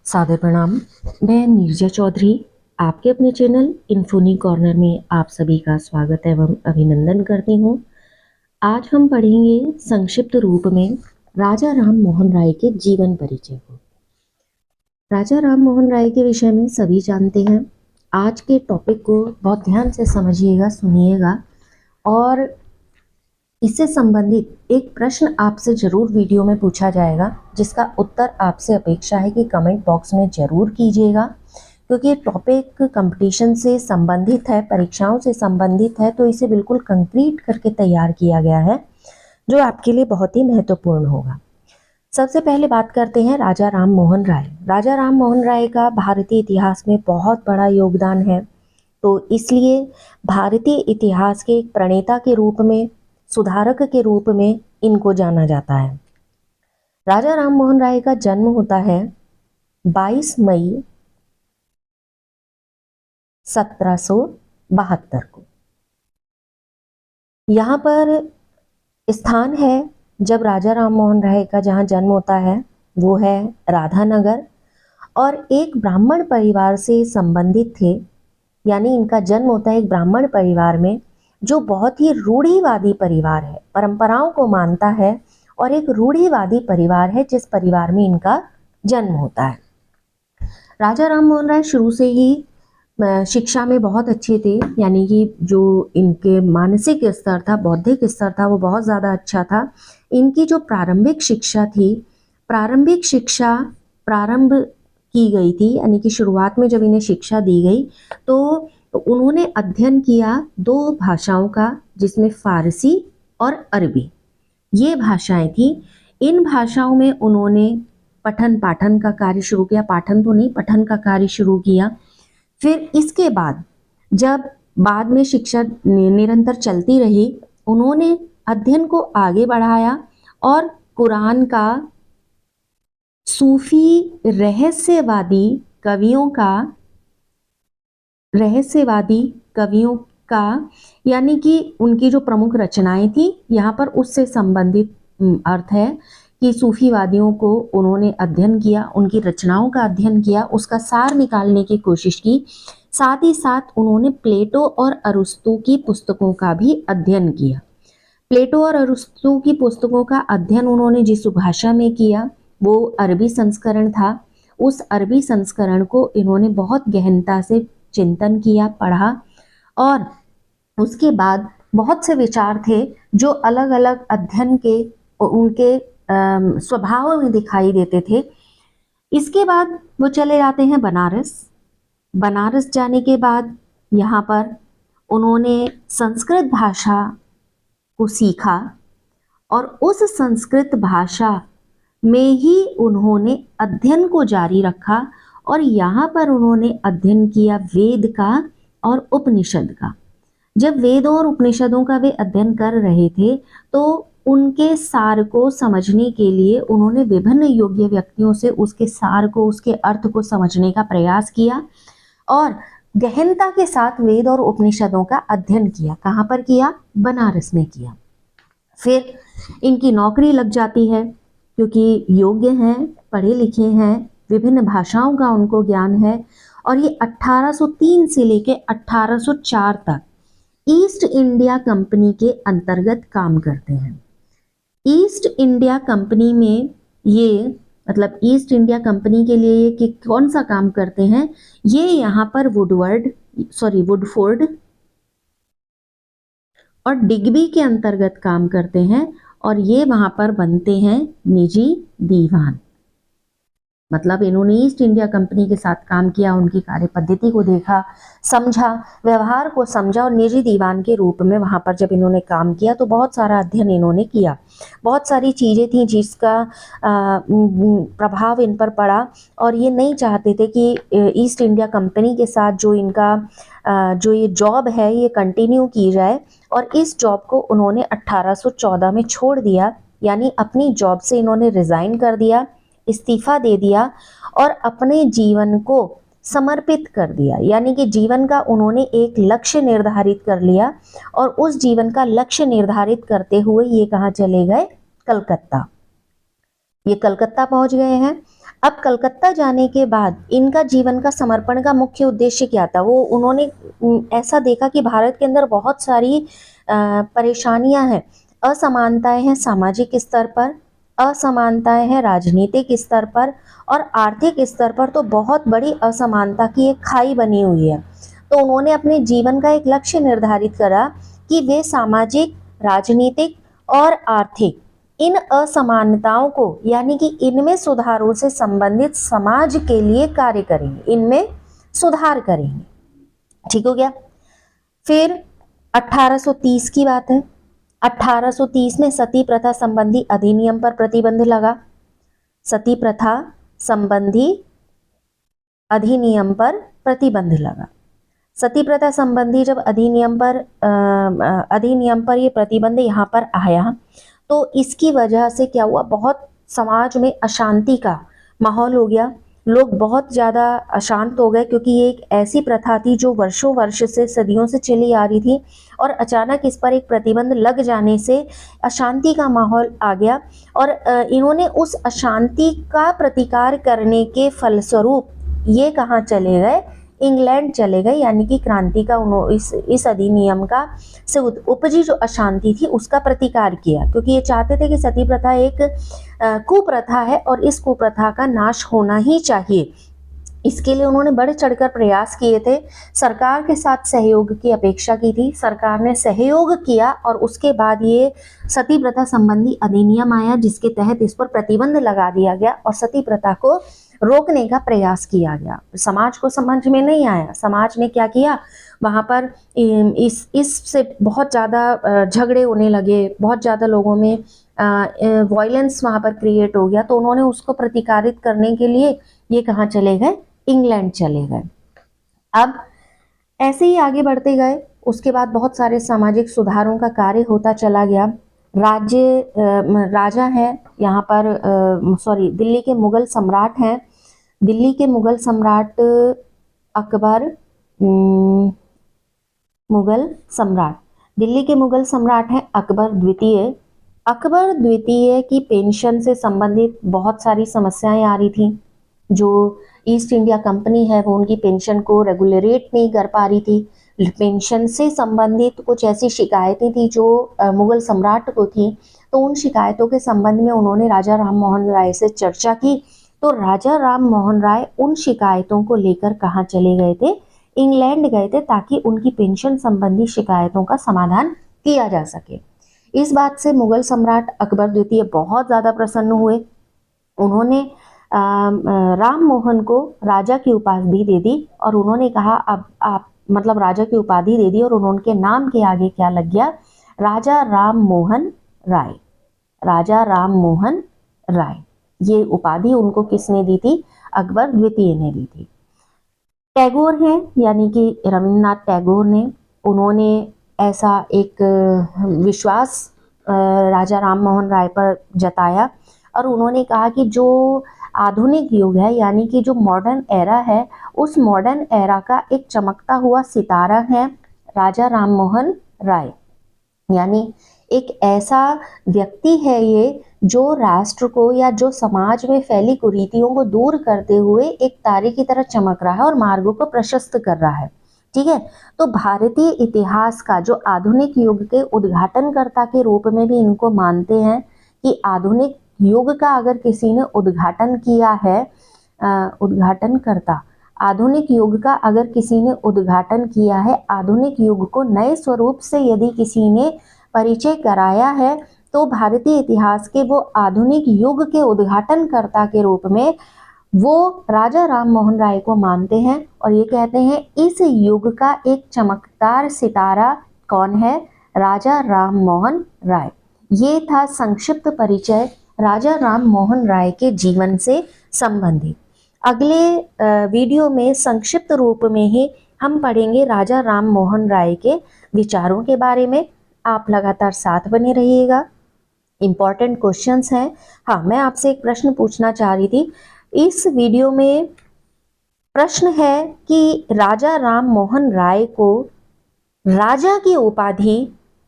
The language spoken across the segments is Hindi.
सादर प्रणाम। मैं नीरजा चौधरी आपके अपने चैनल इन्फोनी कॉर्नर में आप सभी का स्वागत एवं अभिनंदन करती हूँ। आज हम पढ़ेंगे संक्षिप्त रूप में राजा राम मोहन राय के जीवन परिचय को। राजा राम मोहन राय के विषय में सभी जानते हैं। आज के टॉपिक को बहुत ध्यान से समझिएगा, सुनिएगा और इससे संबंधित एक प्रश्न आपसे जरूर वीडियो में पूछा जाएगा, जिसका उत्तर आपसे अपेक्षा है कि कमेंट बॉक्स में जरूर कीजिएगा, क्योंकि ये टॉपिक कंपटीशन से संबंधित है, परीक्षाओं से संबंधित है, तो इसे बिल्कुल कंक्रीट करके तैयार किया गया है, जो आपके लिए बहुत ही महत्वपूर्ण होगा। सबसे पहले बात करते हैं राजा राम मोहन राय। राजा राम मोहन राय का भारतीय इतिहास में बहुत बड़ा योगदान है, तो इसलिए भारतीय इतिहास के एक प्रणेता के रूप में, सुधारक के रूप में इनको जाना जाता है। राजा राम मोहन राय का जन्म होता है 22 मई 1772 को। यहाँ पर स्थान है जब राजा राम मोहन राय का जहाँ जन्म होता है वो है राधानगर, और एक ब्राह्मण परिवार से संबंधित थे, यानी इनका जन्म होता है एक ब्राह्मण परिवार में, जो बहुत ही रूढ़िवादी परिवार है, परंपराओं को मानता है और एक रूढ़िवादी परिवार है जिस परिवार में इनका जन्म होता है। राजा राम मोहन राय शुरू से ही शिक्षा में बहुत अच्छे थे, यानी कि जो इनके मानसिक स्तर था, बौद्धिक स्तर था, वो बहुत ज़्यादा अच्छा था। इनकी जो प्रारंभिक शिक्षा थी, प्रारंभिक शिक्षा प्रारंभ की गई थी, यानी कि शुरुआत में जब इन्हें शिक्षा दी गई तो उन्होंने अध्ययन किया 2 भाषाओं का, जिसमें फारसी और अरबी, ये भाषाएं थी। इन भाषाओं में उन्होंने पठन पाठन का कार्य शुरू किया, पाठन तो नहीं, पठन का कार्य शुरू किया। फिर इसके बाद जब बाद में शिक्षा निरंतर चलती रही, उन्होंने अध्ययन को आगे बढ़ाया और कुरान का, सूफी रहस्यवादी कवियों का, यानी कि उनकी जो प्रमुख रचनाएं थी, यहाँ पर उससे संबंधित अर्थ है कि सूफीवादियों को उन्होंने अध्ययन किया, उनकी रचनाओं का अध्ययन किया, उसका सार निकालने की कोशिश की। साथ ही साथ उन्होंने प्लेटो और अरिस्टो की पुस्तकों का भी अध्ययन किया। प्लेटो और अरिस्टो की पुस्तकों का अध्ययन उन्होंने जिस भाषा में किया वो अरबी संस्करण था। उस अरबी संस्करण को इन्होंने बहुत गहनता से चिंतन किया, पढ़ा, और उसके बाद बहुत से विचार थे जो अलग अलग अध्ययन के उनके स्वभाव में दिखाई देते थे। इसके बाद वो चले जाते हैं बनारस। बनारस जाने के बाद यहाँ पर उन्होंने संस्कृत भाषा को सीखा और उस संस्कृत भाषा में ही उन्होंने अध्ययन को जारी रखा, और यहाँ पर उन्होंने अध्ययन किया वेद का और उपनिषद का। जब वेदों और उपनिषदों का वे अध्ययन कर रहे थे तो उनके सार को समझने के लिए उन्होंने विभिन्न योग्य व्यक्तियों से उसके सार को, उसके अर्थ को समझने का प्रयास किया और गहनता के साथ वेद और उपनिषदों का अध्ययन किया। कहाँ पर किया? बनारस में किया। फिर इनकी नौकरी लग जाती है, क्योंकि योग्य हैं, पढ़े लिखे हैं, विभिन्न भाषाओं का उनको ज्ञान है, और ये 1803 से लेके 1804 तक ईस्ट इंडिया कंपनी के अंतर्गत काम करते हैं। ईस्ट इंडिया कंपनी में ये, मतलब ईस्ट इंडिया कंपनी के लिए ये कि कौन सा काम करते हैं, ये यहाँ पर वुडफोर्ड और डिग्बी के अंतर्गत काम करते हैं, और ये वहाँ पर बनते हैं निजी दीवान। मतलब इन्होंने ईस्ट इंडिया कंपनी के साथ काम किया, उनकी कार्य पद्धति को देखा, समझा, व्यवहार को समझा, और निजी दीवान के रूप में वहाँ पर जब इन्होंने काम किया तो बहुत सारा अध्ययन इन्होंने किया। बहुत सारी चीज़ें थी जिसका प्रभाव इन पर पड़ा, और ये नहीं चाहते थे कि ईस्ट इंडिया कंपनी के साथ जो इनका जो ये जॉब है ये कंटिन्यू की जाए, और इस जॉब को उन्होंने 1814 में छोड़ दिया, यानी अपनी जॉब से इन्होंने रिज़ाइन कर दिया, इस्तीफा दे दिया और अपने जीवन को समर्पित कर दिया। यानी कि जीवन का उन्होंने एक लक्ष्य निर्धारित कर लिया, और उस जीवन का लक्ष्य निर्धारित करते हुए ये कहाँ चले गए? कलकत्ता। ये कलकत्ता पहुंच गए हैं। अब कलकत्ता जाने के बाद इनका जीवन का समर्पण का मुख्य उद्देश्य क्या था? वो उन्होंने ऐसा देखा कि भारत के अंदर बहुत सारी परेशानियां हैं, असमानताएं हैं सामाजिक स्तर पर, असमानताएं हैं राजनीतिक स्तर पर, और आर्थिक स्तर पर तो बहुत बड़ी असमानता की एक खाई बनी हुई है। तो उन्होंने अपने जीवन का एक लक्ष्य निर्धारित करा कि वे सामाजिक, राजनीतिक और आर्थिक इन असमानताओं को, यानी कि इनमें सुधारों से संबंधित समाज के लिए कार्य करेंगे, इनमें सुधार करेंगे। ठीक हो गया। फिर 1830 की बात है। 1830 में सती प्रथा संबंधी अधिनियम पर प्रतिबंध लगा। सती प्रथा संबंधी अधिनियम पर प्रतिबंध लगा। सती प्रथा संबंधी जब अधिनियम पर ये प्रतिबंध यहाँ पर आया, तो इसकी वजह से क्या हुआ, बहुत समाज में अशांति का माहौल हो गया। लोग बहुत ज़्यादा अशांत हो गए, क्योंकि ये एक ऐसी प्रथा थी जो वर्षों वर्ष से, सदियों से चली आ रही थी, और अचानक इस पर एक प्रतिबंध लग जाने से अशांति का माहौल आ गया। और इन्होंने उस अशांति का प्रतिकार करने के फलस्वरूप ये कहाँ चले गए, इंग्लैंड चले गए। यानी कि क्रांति का इस अधिनियम का से उपजी जो अशांति थी उसका प्रतिकार किया, क्योंकि ये चाहते थे कि सती प्रथा एक कुप्रथा है और इस कुप्रथा का नाश होना ही चाहिए। इसके लिए उन्होंने बढ़ चढ़कर प्रयास किए थे। सरकार के साथ सहयोग की अपेक्षा की थी, सरकार ने सहयोग किया, और उसके बाद ये सती प्रथा संबंधी अधिनियम आया, जिसके तहत इस पर प्रतिबंध लगा दिया गया और सती प्रथा को रोकने का प्रयास किया गया। समाज को समझ में नहीं आया। समाज ने क्या किया, वहां पर इससे बहुत ज़्यादा झगड़े होने लगे, बहुत ज़्यादा लोगों में वायलेंस वहां पर क्रिएट हो गया। तो उन्होंने उसको प्रतिकारित करने के लिए ये कहाँ चले गए, इंग्लैंड चले गए। अब ऐसे ही आगे बढ़ते गए, उसके बाद बहुत सारे सामाजिक सुधारों का कार्य होता चला गया। राजा है यहाँ पर, दिल्ली के मुगल सम्राट हैं। दिल्ली के मुगल सम्राट अकबर, मुगल सम्राट, दिल्ली के मुगल सम्राट हैं अकबर द्वितीय। अकबर द्वितीय की पेंशन से संबंधित बहुत सारी समस्याएं आ रही थी। जो ईस्ट इंडिया कंपनी है वो उनकी पेंशन को रेगुलरेट नहीं कर पा रही थी। पेंशन से संबंधित कुछ ऐसी शिकायतें थी जो मुगल सम्राट को थी। तो उन शिकायतों के संबंध में उन्होंने राजा राम मोहन राय से चर्चा की। तो राजा राम मोहन राय उन शिकायतों को लेकर कहाँ चले गए थे, इंग्लैंड गए थे, ताकि उनकी पेंशन संबंधी शिकायतों का समाधान किया जा सके। इस बात से मुगल सम्राट अकबर द्वितीय बहुत ज्यादा प्रसन्न हुए। उन्होंने राम मोहन को राजा की उपाधि दे दी, और उन्होंने कहा अब आप, मतलब राजा की उपाधि दे दी, और उनके नाम के आगे क्या लग गया, राजा राम मोहन राय। राजा राम मोहन राय, ये उपाधि उनको किसने दी थी, अकबर द्वितीय ने दी थी। टैगोर हैं, यानी कि रविन्द्रनाथ टैगोर ने, उन्होंने ऐसा एक विश्वास राजा राम मोहन राय पर जताया, और उन्होंने कहा कि जो आधुनिक युग है, यानी कि जो मॉडर्न एरा है, उस मॉडर्न एरा का एक चमकता हुआ सितारा है राजा राम मोहन राय। यानी एक ऐसा व्यक्ति है ये जो राष्ट्र को या जो समाज में फैली कुरीतियों को दूर करते हुए एक तारे की तरह चमक रहा है और मार्गों को प्रशस्त कर रहा है। ठीक है, तो भारतीय इतिहास का जो आधुनिक युग के उद्घाटनकर्ता के रूप में भी इनको मानते हैं कि आधुनिक युग का अगर किसी ने उद्घाटन किया है, उद्घाटनकर्ता, आधुनिक युग का अगर किसी ने उद्घाटन किया है, आधुनिक युग को नए स्वरूप से यदि किसी ने परिचय कराया है, तो भारतीय इतिहास के वो आधुनिक युग के उद्घाटनकर्ता के रूप में वो राजा राम मोहन राय को मानते हैं। और ये कहते हैं इस युग का एक चमकदार सितारा कौन है, राजा राम मोहन राय। ये था संक्षिप्त परिचय राजा राम मोहन राय के जीवन से संबंधित। अगले वीडियो में संक्षिप्त रूप में ही हम पढ़ेंगे राजा राम मोहन राय के विचारों के बारे में। आप लगातार साथ बने रहिएगा, इंपॉर्टेंट क्वेश्चंस हैं। हाँ, मैं आपसे एक प्रश्न पूछना चाह रही थी। इस वीडियो में प्रश्न है कि राजा राम मोहन राय को राजा की उपाधि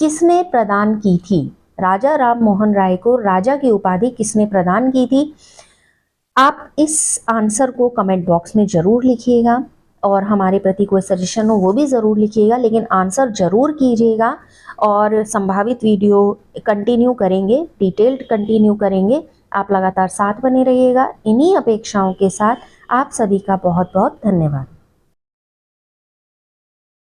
किसने प्रदान की थी? राजा राम मोहन राय को राजा की उपाधि किसने प्रदान की थी? आप इस आंसर को कमेंट बॉक्स में ज़रूर लिखिएगा और हमारे प्रति कोई सजेशन हो वो भी ज़रूर लिखिएगा, लेकिन आंसर ज़रूर कीजिएगा और संभावित वीडियो कंटिन्यू करेंगे, डिटेल्ड कंटिन्यू करेंगे। आप लगातार साथ बने रहिएगा। इन्हीं अपेक्षाओं के साथ आप सभी का बहुत बहुत धन्यवाद।